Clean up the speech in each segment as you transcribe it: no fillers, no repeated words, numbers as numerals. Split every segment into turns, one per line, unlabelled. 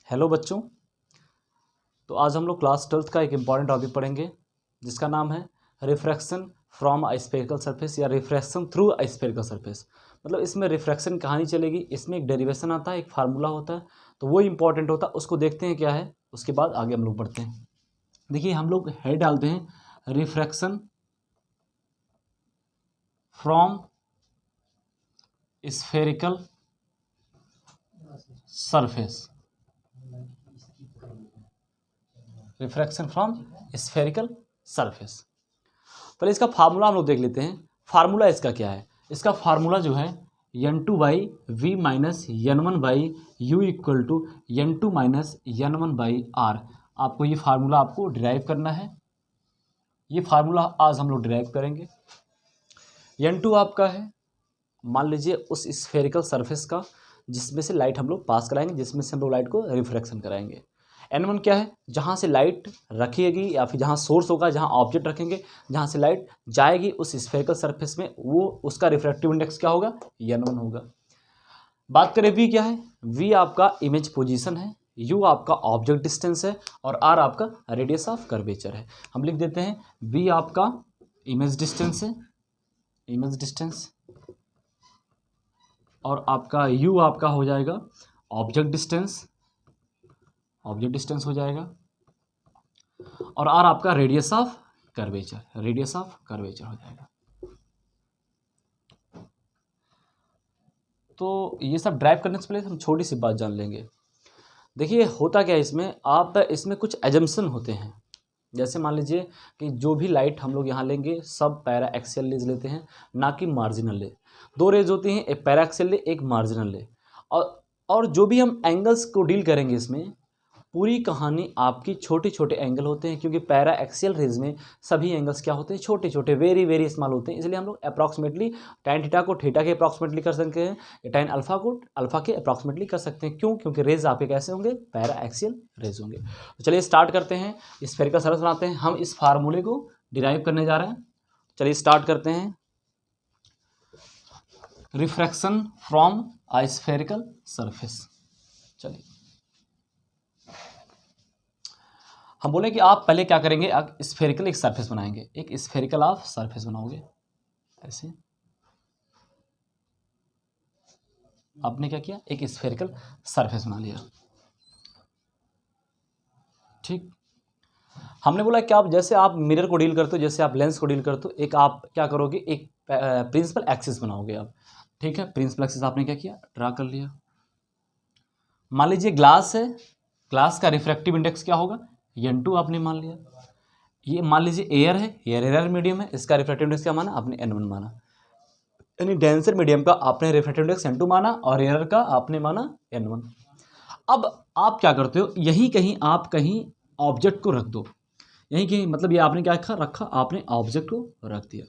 Hello बच्चों। तो आज हम लोग क्लास 12th का एक इम्पॉर्टेंट टॉपिक पढ़ेंगे जिसका नाम है refraction from a spherical surface या refraction through a spherical surface. मतलब इसमें रिफ्रैक्शन कहानी चलेगी, इसमें एक डेरिवेशन आता है, एक फार्मूला होता है, तो वो इंपॉर्टेंट होता है। उसको देखते हैं क्या है, उसके बाद आगे हम लोग बढ़ते हैं। देखिए हम लोग हेड डालते हैं refraction from spherical surface, refraction from spherical surface. पहले इसका फार्मूला हम लोग देख लेते हैं। फार्मूला इसका क्या है? इसका फार्मूला जो है n2 by v minus n1 by u equal to n2 minus n1 by r. आपको ये फार्मूला आपको डिराइव करना है। ये फार्मूला आज हम लोग डिराइव करेंगे। n2 आपका है, मान लीजिए उस स्फेरिकल सरफेस का जिसमें से लाइट हम लोग पास कराएंगे, जिसमें से हम लोग लाइट को रिफ्रैक्शन कराएंगे। n1 क्या है? जहाँ से लाइट रखिएगी या फिर जहाँ सोर्स होगा, जहाँ ऑब्जेक्ट रखेंगे, जहाँ से लाइट जाएगी उस स्फेरिकल सरफेस में, वो उसका रिफ्रैक्टिव इंडेक्स क्या होगा? n1 होगा। बात करें v क्या है? v आपका इमेज पोजीशन है, u आपका ऑब्जेक्ट डिस्टेंस है और r आपका रेडियस ऑफ कर्वेचर है। हम लिख देते हैं v आपका इमेज डिस्टेंस है, इमेज डिस्टेंस, और आपका u आपका हो जाएगा ऑब्जेक्ट डिस्टेंस, ऑब्जेक्ट डिस्टेंस हो जाएगा, और r आपका radius of curvature, radius of curvature हो जाएगा। तो ये सब ड्राइव करने से पहले हम छोटी सी बात जान लेंगे। देखिए होता क्या है इसमें, आप इसमें कुछ एजम्पशन होते हैं। जैसे मान लीजिए कि जो भी लाइट हम लोग यहाँ लेंगे सब पैरा एक्सियल रेज लेते हैं, ना कि मार्जिनल ले। दो रेज होती हैं, एक पैरा एक्सियल ले, एक मार्जिनल ले। और जो भी हम एंगल्स को डील करेंगे इसमें पूरी कहानी आपकी छोटे छोटे एंगल होते हैं, क्योंकि पैरा एक्सियल रेज में सभी एंगल्स क्या होते हैं? छोटे छोटे, वेरी वेरी स्मॉल होते हैं। इसलिए हम लोग अप्रॉक्सीमेटली टैन थीटा को थीटा के अप्रॉक्सीमेटली कर सकते हैं, या टैन अल्फा को अल्फा के अप्रॉक्सीमेटली कर सकते हैं। क्यों? क्योंकि रेज आपके कैसे होंगे? पैरा एक्सियल रेज होंगे। तो चलिए स्टार्ट करते हैं, स्फेरिकल सरफेस बनाते हैं। हम इस फार्मूले को डिराइव करने जा रहे हैं। चलिए स्टार्ट करते हैं। Refraction from a spherical surface. चलिए हम बोले कि आप पहले क्या करेंगे, आप स्फेरिकल एक सरफेस बनाएंगे, एक स्फेरिकल आप सरफेस बनाओगे। ऐसे आपने क्या किया? एक स्फेरिकल सरफेस बना लिया। ठीक, हमने बोला कि आप जैसे आप मिरर को डील करते हो, जैसे आप लेंस को डील करते हो, एक आप क्या करोगे, एक प्रिंसिपल एक्सिस बनाओगे आप। ठीक है, प्रिंसिपल एक्सिस आपने क्या किया? ड्रा कर लिया। मान लीजिए ग्लास है, ग्लास का रिफ्रैक्टिव इंडेक्स क्या होगा? n2 आपने मान लिया। ये मान लीजिए एयर है, एयर मीडियम है, इसका रिफ्रैक्टिव इंडेक्स क्या माना? आपने n1 माना। यानी डेंसर मीडियम का आपने रिफ्रैक्टिव इंडेक्स n2 माना और एयर का आपने माना n1। अब आप क्या करते हो, यहीं कहीं आप कहीं ऑब्जेक्ट को रख दो, यहीं कहीं, मतलब ये आपने क्या रखा? आपने ऑब्जेक्ट को रख दिया।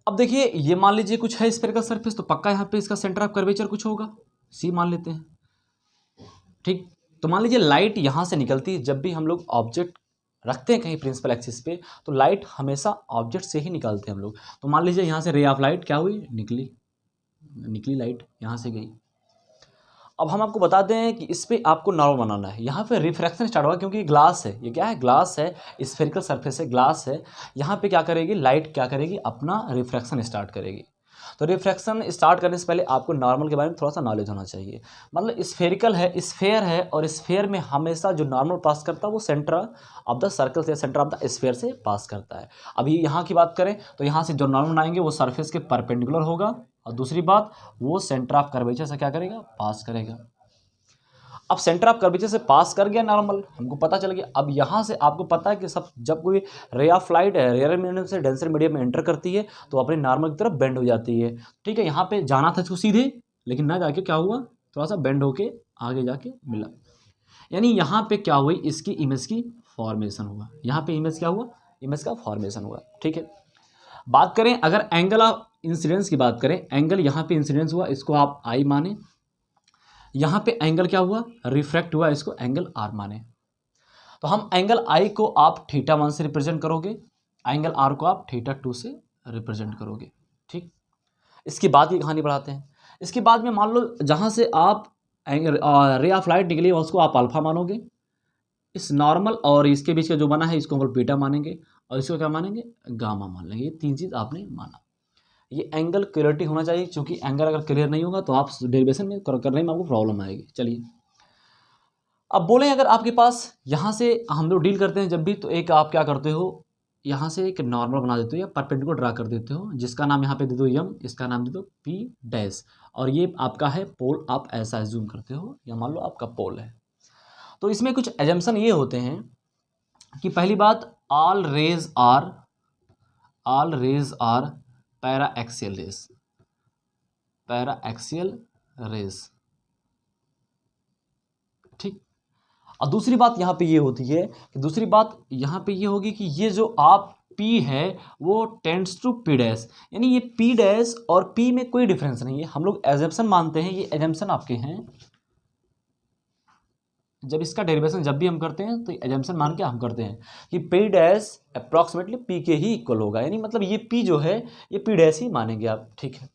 अब देखिए ये मान लीजिए कुछ है स्फेरिकल सरफेस, तो पक्का यहाँ पे इसका सेंटर ऑफ कर्वेचर कुछ होगा, सी मान लेते हैं। ठीक, तो मान लीजिए लाइट यहाँ से निकलती है, जब भी हम लोग ऑब्जेक्ट रखते हैं कहीं प्रिंसिपल एक्सिस पे, तो लाइट हमेशा ऑब्जेक्ट से ही निकालते हैं हम लोग। तो मान लीजिए यहाँ से रे ऑफ लाइट क्या हुई? निकली लाइट यहाँ से गई। अब हम आपको बता दें कि इस पर आपको नॉर्मल बनाना है। यहाँ पे रिफ्रैक्शन स्टार्ट होगा, क्योंकि ग्लास है, ये क्या है? ग्लास है, स्फेरिकल सरफेस है, ग्लास है। यहाँ पे क्या करेगी लाइट? क्या करेगी? अपना रिफ्रैक्शन स्टार्ट करेगी। तो रिफ्रैक्शन स्टार्ट करने से पहले आपको नॉर्मल के बारे में थोड़ा सा नॉलेज होना चाहिए। मतलब स्फेरिकल है, स्फेयर है, और स्फेयर में हमेशा जो नॉर्मल पास करता है वो सेंटर ऑफ द सर्कल से, सेंटर ऑफ द स्फेयर से पास करता है। अभी यहाँ की बात करें तो यहाँ से जो नॉर्मल बनाएंगे वो सरफेस के परपेंडिकुलर होगा, और दूसरी बात वो सेंटर ऑफ कर्वेचर से क्या करेगा? पास करेगा। अब सेंटर ऑफ कर्वेचर से पास कर गया नॉर्मल, हमको पता चल गया। अब यहाँ से आपको पता है कि सब जब कोई रे ऑफ लाइट है रेयर मीडियम से डेंसर मीडियम में एंटर करती है तो अपने नॉर्मल की तरफ बेंड हो जाती है। ठीक है, यहाँ पे जाना था इसको सीधे, लेकिन ना जाके क्या हुआ? थोड़ा सा बेंड होके आगे जाके मिला। यानी यहाँ पे क्या हुई? इसकी इमेज की फॉर्मेशन हुआ। यहाँ पे इमेज क्या हुआ? इमेज का फॉर्मेशन हुआ। ठीक है, बात करें अगर एंगल ऑफ इंसिडेंस की बात करें, एंगल यहाँ पे इंसिडेंस हुआ, इसको आप आई माने। यहाँ पे एंगल क्या हुआ? रिफ्रैक्ट हुआ, इसको एंगल आर माने। तो हम एंगल आई को आप θ1 से रिप्रेजेंट करोगे, एंगल आर को आप θ2 से रिप्रेजेंट करोगे। ठीक, इसके बाद की कहानी बढ़ाते हैं। इसके बाद में मान लो जहाँ से आप रे ऑफ लाइट निकली उसको आप अल्फा मानोगे, इस नॉर्मल और इसके बीच का जो बना है इसको हम लोग बीटा मानेंगे, और इसको क्या मानेंगे, गामा मान लेंगे। ये तीन चीज़ आपने माना। ये एंगल क्लियरिटी होना चाहिए, क्योंकि एंगल अगर क्लियर नहीं होगा तो आप डेरिवेशन में करने में आपको प्रॉब्लम आएगी। चलिए अब बोले अगर आपके पास यहाँ से हम लोग डील करते हैं जब भी, तो एक आप क्या करते हो, यहाँ से एक नॉर्मल बना देते हो या परपेंडिकुलर ड्रा कर देते हो, जिसका नाम यहाँ पे दे दो यम, इसका नाम दे दो पी डैश, और ये आपका है पोल, आप ऐसा एज्यूम करते हो, या मान लो आपका पोल है। तो इसमें कुछ एजम्पशन ये होते हैं कि पहली बात, all rays are paraxial rays, ठीक। और दूसरी बात यहाँ पे ये होती है कि दूसरी बात यहाँ पे ये होगी कि ये जो आप P है वो टेंड्स टू P डैश, यानी ये P डैश और P में कोई डिफरेंस नहीं है। हम लोग एजम्पशन मानते हैं, ये एजम्पशन आपके हैं, जब इसका डेरिवेशन जब भी हम करते हैं तो एजम्पशन मान के हम करते हैं कि P डैश अप्रॉक्सीमेटली P के ही इक्वल होगा, यानी मतलब ये P जो है ये P डैश ही मानेंगे आप, ठीक है।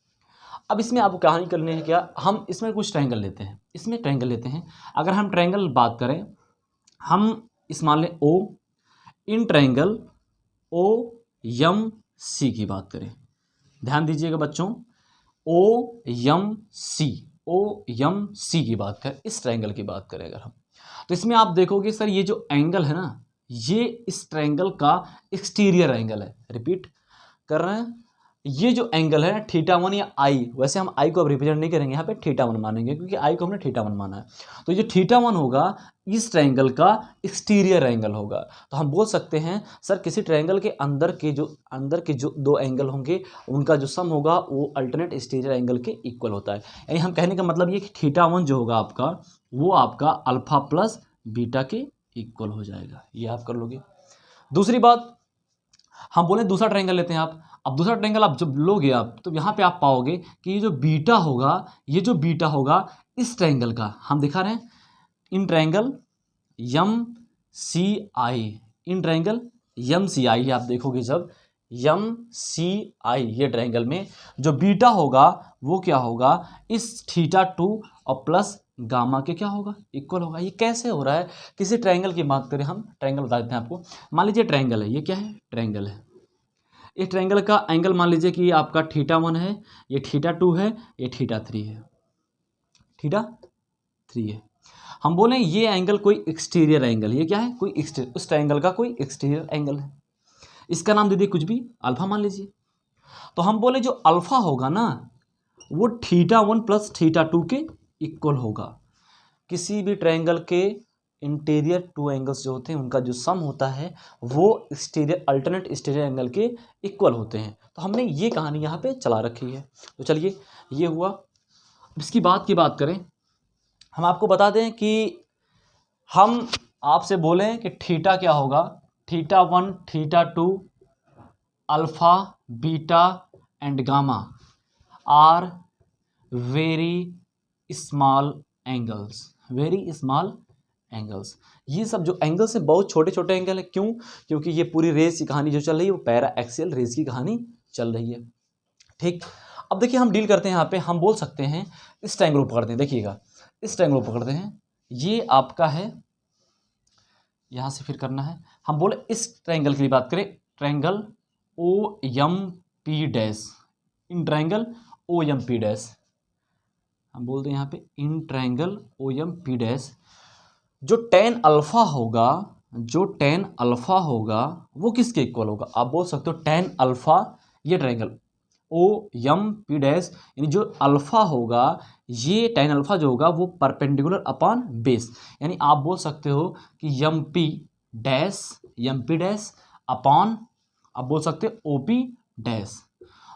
अब इसमें आपको कहानी करनी है क्या, हम इसमें कुछ ट्रायंगल लेते हैं, इसमें ट्रायंगल लेते हैं। अगर हम ट्रायंगल बात करें, हम इस मान लें O, इन ट्रायंगल ओ यम सी की बात करें, ध्यान दीजिएगा बच्चों, ओ यम सी की बात करें, इस ट्रायंगल की बात करें अगर हम, तो इसमें आप देखोगे सर ये जो एंगल है ना, ये इस ट्रायंगल का एक्सटीरियर एंगल है। रिपीट कर रहे हैं, ये जो एंगल है θ1 या आई, वैसे हम आई को अब रिप्रेजेंट नहीं करेंगे, यहाँ पे θ1 मानेंगे क्योंकि आई को हमने θ1 माना है। तो ये θ1 होगा इस ट्रायंगल का एक्सटीरियर एंगल होगा। तो हम बोल सकते हैं सर किसी ट्रायंगल के अंदर के जो दो एंगल होंगे उनका जो सम होगा वो अल्टरनेट एक्सटीरियर एंगल के इक्वल होता है। यानी हम कहने का मतलब ये कि θ1 जो होगा आपका वो आपका अल्फा प्लस बीटा के इक्वल हो जाएगा, ये आप कर लोगे। दूसरी बात हम बोले दूसरा ट्रायंगल लेते हैं आप, अब दूसरा ट्रायंगल आप जब लोगे आप तो यहाँ पे आप पाओगे कि ये जो बीटा होगा इस ट्रायंगल का, हम दिखा रहे हैं इन ट्रायंगल यम सी आई, इन ट्रायंगल यम सी आई, आप देखोगे जब यम सी आई ये ट्रायंगल में जो बीटा होगा वो क्या होगा, इस θ2 और प्लस गामा के क्या होगा, इक्वल होगा। ये कैसे हो रहा है, किसी ट्रायंगल की बात करें, हम ट्रायंगल बता देते हैं आपको। मान लीजिए ट्रायंगल है, ये क्या है, ट्रायंगल है, इस ट्रायंगल का एंगल मान लीजिए कि आपका θ1 है, ये θ2 है, ये θ3 है, θ3 है। हम बोलें ये एंगल कोई एक्सटीरियर एंगल, ये क्या है, कोई एक्सटीरियर, उस ट्रायंगल का कोई एक्सटीरियर एंगल है, इसका नाम दे दिए कुछ भी, अल्फा मान लीजिए। तो हम बोले जो अल्फा होगा ना वो θ1 प्लस θ2 के इक्वल होगा। किसी भी ट्रायंगल के इंटीरियर टू एंगल्स जो होते हैं उनका जो सम होता है वो एक्सटीरियर अल्टरनेट एक्सटीरियर एंगल के इक्वल होते हैं। तो हमने ये कहानी यहाँ पे चला रखी है। तो चलिए ये हुआ। अब इसकी बात करें, हम आपको बता दें कि हम आपसे बोलें कि थीटा क्या होगा, θ1 θ2 alpha beta and gamma are very small angles, ये सब जो एंगल्स हैं बहुत छोटे छोटे एंगल है। क्यों, क्योंकि ये पूरी रेस की कहानी जो चल रही है वो पैरा एक्सियल रेस की कहानी चल रही है, ठीक। अब देखिए हम डील करते हैं यहाँ पे, हम बोल सकते हैं इस ट्रायंगल को पकड़ते हैं, देखिएगा इस ट्रायंगल को पकड़ते हैं, ये आपका है, यहाँ से फिर करना है, हम बोले इस ट्रायंगल की बात करें, triangle O M P dash, in triangle O M P dash, हम बोलते हैं यहाँ पे in triangle O M P dash, जो tan अल्फ़ा होगा वो किसके इक्वल होगा, आप बोल सकते हो tan अल्फ़ा, ये triangle O M P dash, यानी जो अल्फ़ा होगा ये tan अल्फ़ा जो होगा वो परपेंडिकुलर अपॉन बेस, यानी आप बोल सकते हो कि एम पी डैश अपॉन आप बोल सकते हो ओ पी डैश।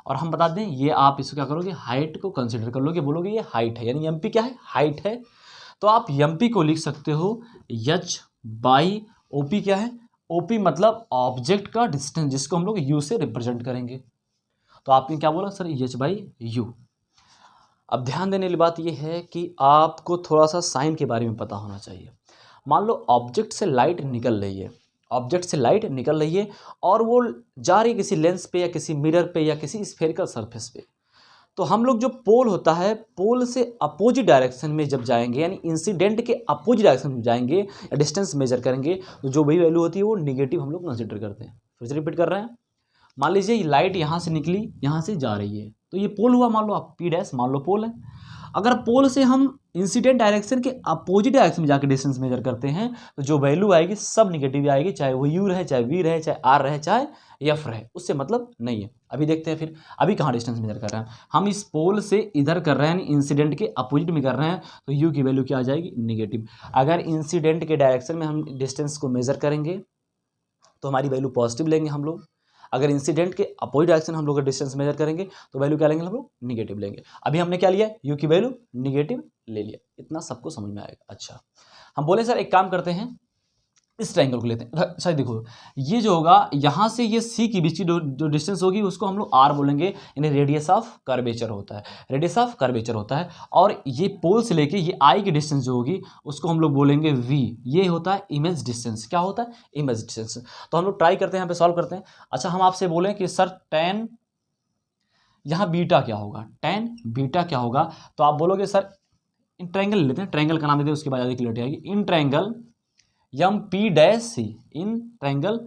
और हम बता दें ये आप इसको क्या करोगे, हाइट को कंसिडर कर लोगे, बोलोगे ये हाइट है, यानी एम पी क्या है, हाइट है। तो आप एम पी को लिख सकते हो एच बाई ओ पी, क्या है, ओ पी मतलब ऑब्जेक्ट का डिस्टेंस, जिसको हम लोग यू से रिप्रेजेंट करेंगे। तो आपने क्या बोला सर, एच बाई यू। अब ध्यान देने वाली बात यह है कि आपको थोड़ा सा साइन के बारे में पता होना चाहिए। मान लो ऑब्जेक्ट से लाइट निकल रही है और वो जा रही है किसी लेंस पे या किसी मिरर पे या किसी स्फेरिकल सरफेस पे, तो हम लोग जो पोल होता है, पोल से अपोजिट डायरेक्शन में जब जाएंगे, यानी इंसिडेंट के अपोजिट डायरेक्शन में जाएंगे या डिस्टेंस मेजर करेंगे, तो जो वही वैल्यू होती है वो निगेटिव हम लोग कंसिडर करते हैं। फिर से रिपीट कर रहे हैं। मान लीजिए लाइट यहाँ से निकली, यहाँ से जा रही है, तो ये पोल हुआ, मान लो आप पी डैश मान लो पोल है। अगर पोल से हम इंसिडेंट डायरेक्शन के अपोजिट डायरेक्शन में जाकर डिस्टेंस मेजर करते हैं, तो जो वैल्यू आएगी सब निगेटिव आएगी, चाहे वो यू रहे, चाहे वी रहे, चाहे आर रहे, चाहे एफ रहे, उससे मतलब नहीं है। अभी देखते हैं फिर अभी कहाँ डिस्टेंस मेजर कर रहे हैं हम, इस पोल से इधर कर रहे हैं, इंसिडेंट के अपोजिट में कर रहे हैं, तो यू की वैल्यू क्या आ जाएगी, निगेटिव। अगर इंसिडेंट के डायरेक्शन में हम डिस्टेंस को मेजर करेंगे तो हमारी वैल्यू पॉजिटिव लेंगे हम लोग। अगर इंसिडेंट के अपोजिट डायरेक्शन हम लोग डिस्टेंस मेजर करेंगे तो वैल्यू क्या लेंगे हम लोग, निगेटिव लेंगे। अभी हमने क्या लिया, यू की वैल्यू निगेटिव ले लिया। इतना सबको समझ में आएगा। अच्छा, हम बोले सर एक काम करते हैं, इस ट्रायंगल को लेते हैं। सर देखो, ये जो होगा यहाँ से ये सी की बीच की जो डिस्टेंस होगी उसको हम लोग आर बोलेंगे, यानी रेडियस ऑफ कर्वेचर होता है, रेडियस ऑफ कर्वेचर होता है। और ये पोल से लेके ये आई की डिस्टेंस जो होगी उसको हम लोग बोलेंगे वी, ये होता है इमेज डिस्टेंस। क्या होता है, इमेज डिस्टेंस। तो हम लोग ट्राई करते हैं, यहाँ पे सॉल्व करते हैं। अच्छा, हम आपसे बोलें कि सर टेन यहाँ बीटा क्या होगा, टेन बीटा क्या होगा, तो आप बोलोगे सर इन ट्रायंगल लेते हैं, ट्रायंगल का नाम देते हैं, उसके बाद ज़्यादा क्लियरिटी आएगी। In triangle M P dash C, in triangle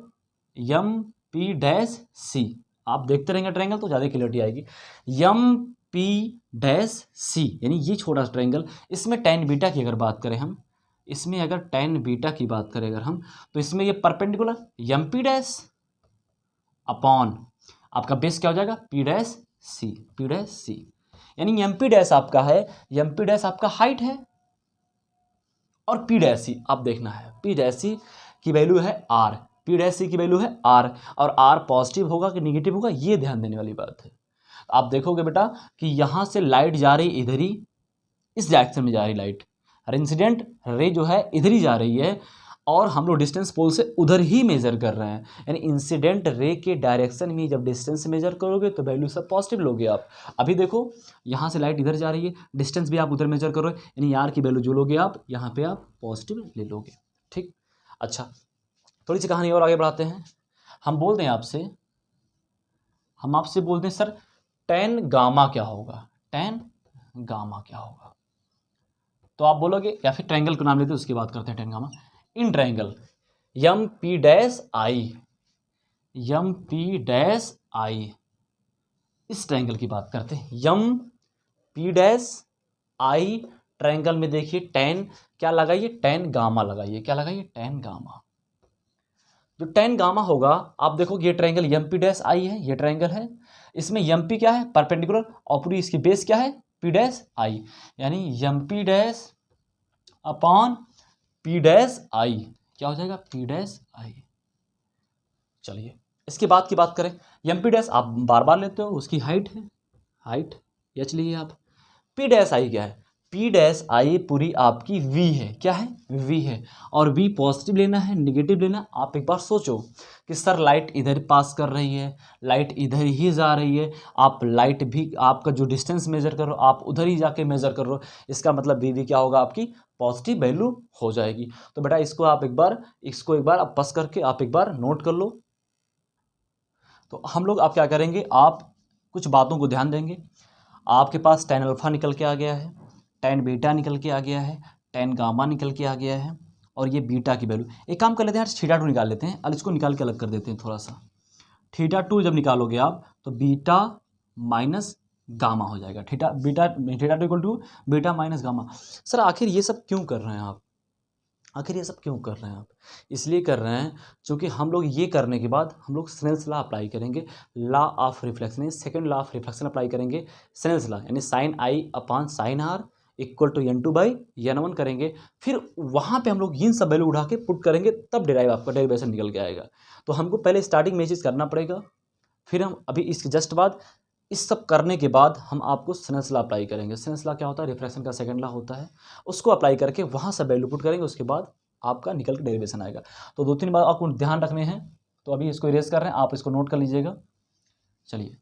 M P dash C, आप देखते रहेंगे ट्रायंगल तो ज़्यादा क्लियरिटी आएगी। यम पी डैश सी यानी ये छोटा सा ट्रायंगल, इसमें टेन बीटा की अगर बात करें हम, इसमें अगर टेन बीटा की बात करें अगर हम, तो इसमें ये परपेंडिकुलर यम पी डैश अपॉन आपका बेस क्या हो जाएगा, पी डैश सी, पी डैश सी। यानी एम पी डैश आपका है, एम पी डैश आपका हाइट है, और पी डैश सी आप देखना है, पी डैश सी की वैल्यू है आर, पी डैश सी की वैल्यू है आर, और आर पॉजिटिव होगा कि निगेटिव होगा ये ध्यान देने वाली बात है। आप देखोगे बेटा कि यहाँ से लाइट जा रही इधर ही, इस डायरेक्शन में जा रही लाइट, और इंसिडेंट रे जो है इधर ही जा रही है, और हम लोग डिस्टेंस पोल से उधर ही मेजर कर रहे हैं। यानी इंसिडेंट रे के डायरेक्शन में जब डिस्टेंस मेजर करोगे तो वैल्यू सब पॉजिटिव लोगे आप। अभी देखो यहाँ से लाइट इधर जा रही है, डिस्टेंस भी आप उधर मेजर करो, यानी आर की वैल्यू जो लोगे आप यहाँ पे आप पॉजिटिव ले लोगे। ठीक, अच्छा थोड़ी सी कहानी और आगे बढ़ाते हैं। हम बोलते हैं आपसे, हम आपसे बोलते हैं सर टेन गामा क्या होगा, टेन गामा क्या होगा, तो आप बोलोगे, या फिर ट्रायंगल को नाम लेते हैं उसकी बात करते हैं टेन गामा। इन ट्रायंगल यम पी डैश आई, यम पी डैश आई, इस ट्रायंगल की बात करते हैं। यम पी डैश आई ट्रायंगल में देखिए टेन क्या लगाइए, टेन गामा लगाइए, क्या लगाइए, टेन गामा। जो टेन गामा होगा आप देखोगे ये triangle M P dash I है, ये ट्रायंगल है, इसमें एम पी क्या है, परपेंडिकुलर, और पूरी इसकी बेस क्या है, पी डैश आई, यानी M P dash upon P dash I क्या हो जाएगा, पी डैश आई। चलिए इसके बाद की बात करें, एम पी डैश आप बार बार लेते हो, उसकी हाइट है, हाइट एच लिए आप। पी डैश आई क्या है, पी डैश आई पूरी आपकी वी है, क्या है, वी है, और वी पॉजिटिव लेना है निगेटिव लेना। आप एक बार सोचो कि सर लाइट इधर पास कर रही है, लाइट इधर ही जा रही है, आप लाइट भी आपका जो डिस्टेंस मेजर करो आप उधर ही जाके मेजर करो, इसका मतलब वी वी क्या होगा, आपकी पॉजिटिव वैल्यू हो जाएगी। तो बेटा इसको आप एक बार आप बस करके आप एक बार नोट कर लो। तो हम लोग आप क्या करेंगे, आप कुछ बातों को ध्यान देंगे। आपके पास टेन अल्फा निकल के आ गया है, टेन बीटा निकल के आ गया है, टेन गामा निकल के आ गया है, और ये बीटा की वैल्यू, एक काम कर लेते हैं थीटा टू निकाल लेते हैं, और इसको निकाल के अलग कर देते हैं थोड़ा सा। थीटा टू जब निकालोगे आप तो बीटा माइनस गामा हो जाएगा, theta two equal to beta minus gamma. Sir आखिर ये सब क्यों कर रहे हैं आप, आखिर ये सब क्यों कर रहे हैं आप, इसलिए कर रहे हैं क्योंकि हम लोग ये करने के बाद हम लोग स्नेल्स लॉ अप्लाई करेंगे, law of reflection, second law of reflection apply करेंगे, स्नेल्स लॉ, यानी sine i upon sine r equal to n two by n one करेंगे। फिर वहाँ पे हम लोग इन सब वैल्यू उठा के पुट करेंगे, तब डिराइव आपका डेरिवेशन निकल के आएगा। तो हमको पहले स्टार्टिंग में ये चीज़ करना पड़ेगा, फिर हम अभी इसके जस्ट बाद इस सब करने के बाद हम आपको स्नेल्स लॉ अप्लाई करेंगे। स्नेल्स लॉ क्या होता है, रिफ्रैक्शन का सेकंड लॉ होता है, उसको अप्लाई करके वहाँ सब वैल्यू पुट करेंगे, उसके बाद आपका निकल के डेरिवेशन आएगा। तो दो तीन बात आपको ध्यान रखने हैं, तो अभी इसको इरेज कर रहे हैं, आप इसको नोट कर लीजिएगा। चलिए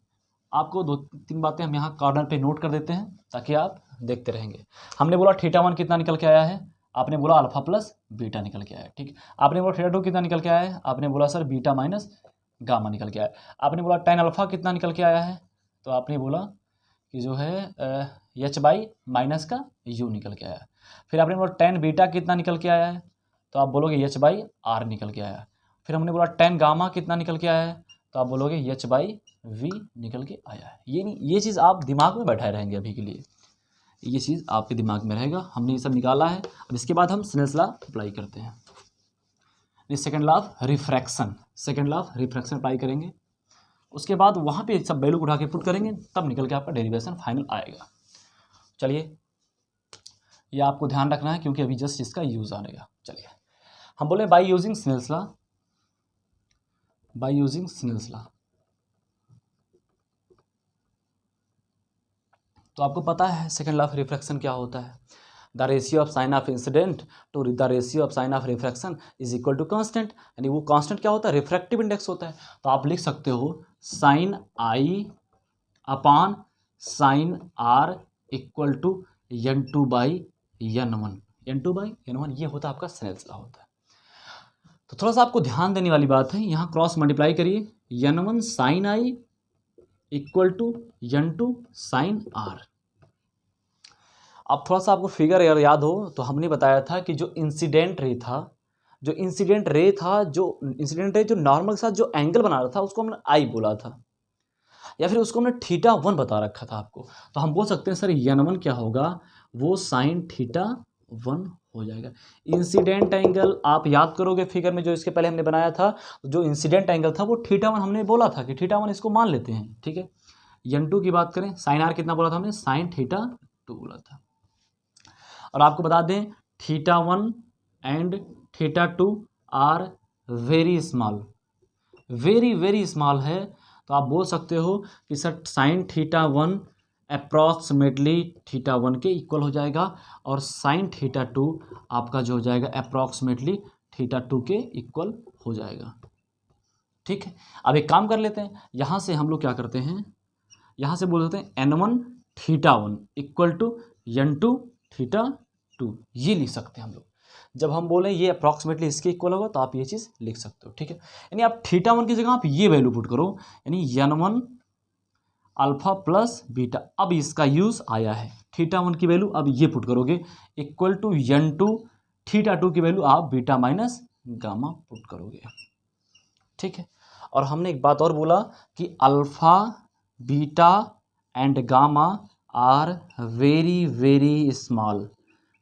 आपको दो तीन बातें हम यहाँ कॉर्नर पे नोट कर देते हैं ताकि आप देखते रहेंगे। हमने बोला थीटा वन कितना निकल के आया है, आपने बोला अल्फा प्लस बीटा निकल के आया है, ठीक। आपने बोला थीटा टू कितना निकल के आया है, आपने बोला सर बीटा माइनस गामा निकल के आया है। आपने बोला टेन अल्फा कितना निकल के आया है, तो आपने बोला कि जो है एच बाई माइनस का यू निकल के आया। फिर आपने बोला टेन बीटा कितना निकल के आया है, तो आप बोलोगे एच बाई आर निकल के आया। फिर हमने बोला टेन गामा कितना निकल के आया है, तो आप बोलोगे एच बाई वी निकल के आया है। ये नहीं, ये चीज़ आप दिमाग में बैठाए रहेंगे अभी के लिए, ये चीज़ आपके दिमाग में रहेगा। हमने ये सब निकाला है। अब इसके बाद हम स्नेल्स लॉ अप्लाई करते हैं। Second law of refraction, second law of refraction apply करेंगे। उसके बाद वहाँ पे सब वैल्यू उठा के पुट करेंगे, तब निकल के आपका डेरिवेशन फाइनल आएगा। चलिए, ये आपको ध्यान रखना है क्योंकि अभी जस्ट इसका यूज़ आएगा। चलिए, हम बोले by using Snell's law, by using Snell's law. तो आपको पता है सेकेंड लॉ ऑफ रिफ्रैक्शन क्या होता है। The ratio of sine of incident to the ratio of sine of refraction is equal to constant. यानी वो कांस्टेंट क्या होता है, रिफ्रैक्टिव इंडेक्स होता है। तो आप लिख सकते हो sine i upon sine r equal to n two by n one, n two by n one, ये होता है आपका स्नेल्स लॉ होता है। तो थोड़ा सा आपको ध्यान देने वाली बात है, यहाँ क्रॉस मल्टीप्लाई करिए, n one sine i equal to n two sine r. अब थोड़ा सा आपको फिगर अगर याद हो तो हमने बताया था कि जो इंसिडेंट रे था, जो इंसिडेंट रे जो नॉर्मल के साथ जो एंगल बना रहा था उसको हमने आई बोला था, या फिर उसको हमने थीटा वन बता रखा था आपको। तो हम बोल सकते हैं सर एन वन क्या होगा, वो साइन थीटा वन हो जाएगा। इंसिडेंट एंगल आप याद करोगे फिगर में जो इसके पहले हमने बनाया था, जो इंसिडेंट एंगल था वो थीटा वन हमने बोला था कि थीटा वन इसको मान लेते हैं, ठीक है। एन टू की बात करें, साइन आर कितना बोला था हमने, साइन थीटा टू बोला था। और आपको बता दें theta one and theta two are very small, very very small है। तो आप बोल सकते हो कि sir sine theta one approximately theta one के इक्वल हो जाएगा, और साइन थीटा टू आपका जो हो जाएगा अप्रॉक्सीमेटली थीटा टू के इक्वल हो जाएगा, ठीक है। अब एक काम कर लेते हैं, यहाँ से हम लोग क्या करते हैं, यहाँ से बोल देते हैं n one theta one equal to n two theta two, ये लिख सकते हैं हम लोग। जब हम बोलें ये अप्रॉक्सीमेटली इसके इक्वल होगा तो आप ये चीज़ लिख सकते हो, ठीक है। यानी आप थीटा वन की जगह आप ये वैल्यू पुट करो, यानी n one alpha plus beta. अब इसका यूज़ आया है, थीटा वन की वैल्यू अब ये पुट करोगे equal to n two theta two की वैल्यू आप बीटा माइनस गामा पुट करोगे, ठीक है। और हमने एक बात और बोला कि alpha beta and gamma are very very small,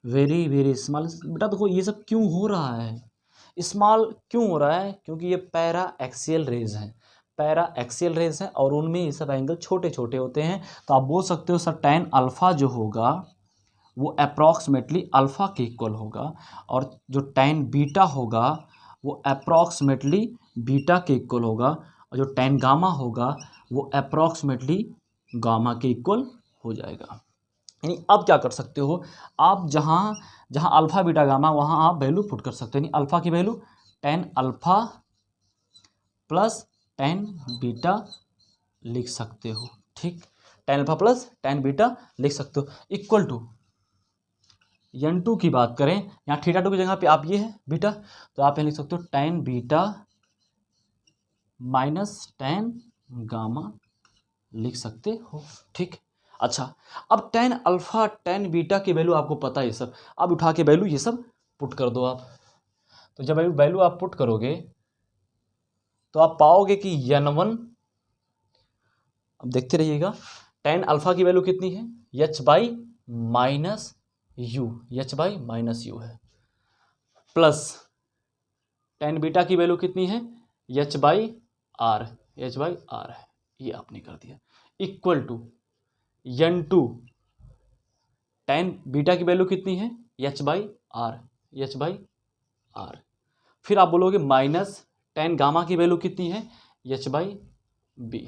very very small. बेटा देखो ये सब क्यों हो रहा है, स्मॉल क्यों हो रहा है, क्योंकि ये पैरा एक्सियल रेज हैं, पैरा एक्सियल रेज हैं और उनमें ये सब एंगल छोटे छोटे होते हैं। तो आप बोल सकते हो सर टैन अल्फ़ा जो होगा वो अप्रॉक्सीमेटली अल्फ़ा के इक्वल होगा, और जो टैन बीटा होगा वो अप्रॉक्सीमेटली बीटा के इक्वल होगा, और जो टैन गामा होगा वो अप्रॉक्सीमेटली गामा के इक्वल हो जाएगा। यानी अब क्या कर सकते हो आप, जहाँ जहाँ अल्फ़ा बीटा गामा वहाँ आप वैल्यू पुट कर सकते हो। यानी अल्फ़ा की value tan alpha plus tan beta लिख सकते हो, ठीक। Tan alpha plus tan beta लिख सकते हो इक्वल टू एन टू की बात करें, यहाँ थीटा टू की जगह पे आप ये है बीटा, तो आप यहाँ लिख सकते हो tan beta minus tan gamma लिख सकते हो, ठीक। अच्छा, अब टैन अल्फ़ा टैन बीटा की वैल्यू आपको पता है ये सब, अब उठा के वैल्यू ये सब पुट कर दो आप। तो जब वैल्यू आप पुट करोगे तो आप पाओगे कि एन वन, अब देखते रहिएगा, टैन अल्फ़ा की वैल्यू कितनी है, h by minus u, h by minus u है, प्लस टैन बीटा की वैल्यू कितनी है, h by r, h by r है, ये आपने कर दिया, equal to n two tan beta की वैल्यू कितनी है, h by r, h by r. फिर आप बोलोगे माइनस टैन गामा की वैल्यू कितनी है, h by b,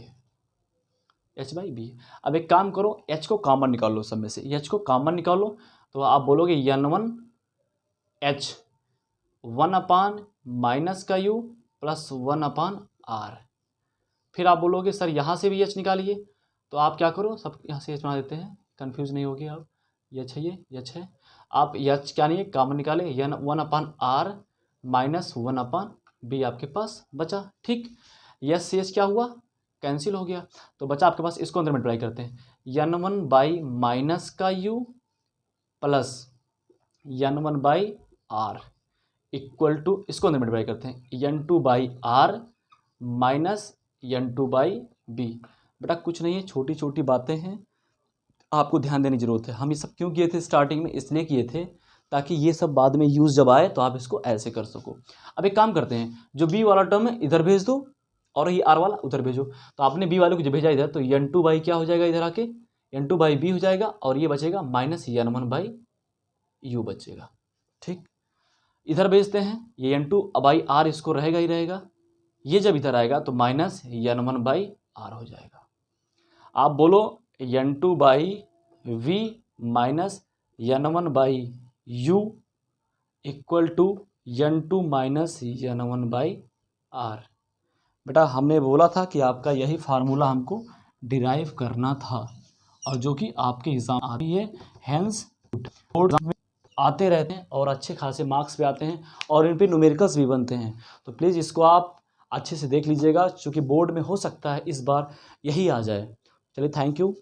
h by b. अब एक काम करो, एच को कॉमन निकाल लो, सब में से एच को कॉमन निकालो, तो आप बोलोगे n one h one upon minus का u plus one upon R. फिर आप बोलोगे सर यहाँ से भी एच निकालिए, तो आप क्या करो, सब यहाँ से एच बना देते हैं, कंफ्यूज नहीं होगी आप, एच है, ये एच है, आप एच क्या नहीं है कॉमन निकाले, n one upon r minus one upon b आपके पास बचा, ठीक। एच से एच क्या हुआ, कैंसिल हो गया, तो बचा आपके पास, इसको अंदर मल्टीप्लाई करते हैं, n1 बाई माइनस का u plus n1 by r equal to, इसको अंदर मल्टीप्लाई करते हैं, n2 by r minus n2 by b. बेटा कुछ नहीं है, छोटी छोटी बातें हैं, आपको ध्यान देने की जरूरत है। हम ये सब क्यों किए थे स्टार्टिंग में, इसलिए किए थे ताकि ये सब बाद में यूज़ जब आए तो आप इसको ऐसे कर सको। अब एक काम करते हैं, जो बी वाला टर्म है इधर भेज दो और ये आर वाला उधर भेजो। तो आपने बी वाले को जो भेजा इधर, तो n2 बाई क्या हो जाएगा इधर आके, n2 बाई बी हो जाएगा और ये बचेगा माइनस n1 बाई यू बचेगा। ठीक, इधर भेजते हैं, ये n2 बाई आर इसको रहेगा ही रहेगा, ये जब इधर आएगा तो माइनस n1 बाई आर हो जाएगा। आप बोलो n2 by v minus n1 by u equal to n2 minus n1 by r. बेटा हमने बोला था कि आपका यही फार्मूला हमको डिराइव करना था और जो कि आपके एग्जाम आ रही है, हैंस बोर्ड में आते रहते हैं और अच्छे खासे मार्क्स पे आते हैं और इन पे न्यूमेरिकल्स भी बनते हैं। तो प्लीज़ इसको आप अच्छे से देख लीजिएगा, क्योंकि बोर्ड में हो सकता है इस बार यही आ जाए। चलिए, थैंक यू।